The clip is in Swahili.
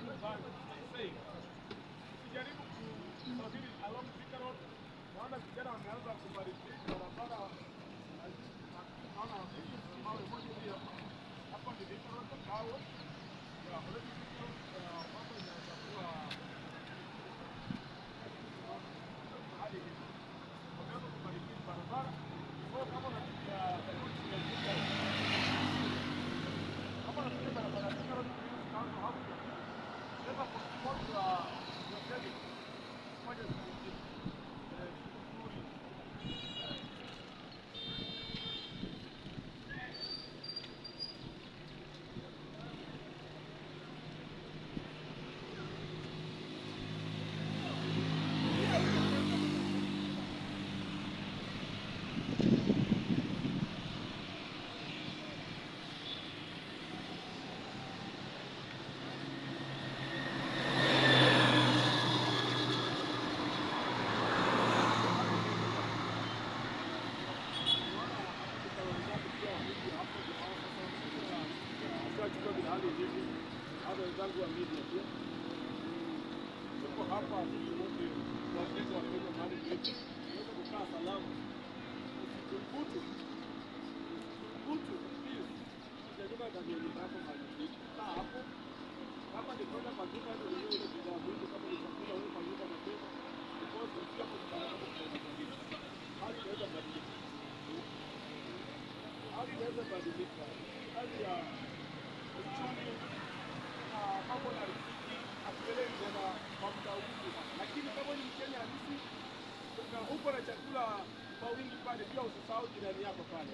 nyumbani. Ukijaribu kusafiri along Thika Road, naona vijana wameanza kubariki barabara. Naona mawe moja hivi hapa ni Thika Road Kawe. Ya already Thika Road mambo inaanza kuwa hadi hivi. Wameanza kubariki barabara. Kwa kama unapitia barabara Thika Road kama hapo sasa kwa yote moja zingine nzuri. Hata wenzangu wa media pia tuko hapa sisi wote tunaweza kuweka mahali petu tunaweza kukaa salama usithubutu please sijajua Danieli hapo mahali kaa hapo kama ni kwenda maduka ndio ile bidhaa mingi kama ni chakula wewe kwa nyumba mapema because ukiwa kwa sababu hali inaweza badilika hali ya uchumi na mambo na riziki hatuelewi tena kwa muda huu, lakini kama ni Mkenya halisi na uko na chakula kwa wingi pale, pia usisahau jirani yako pale.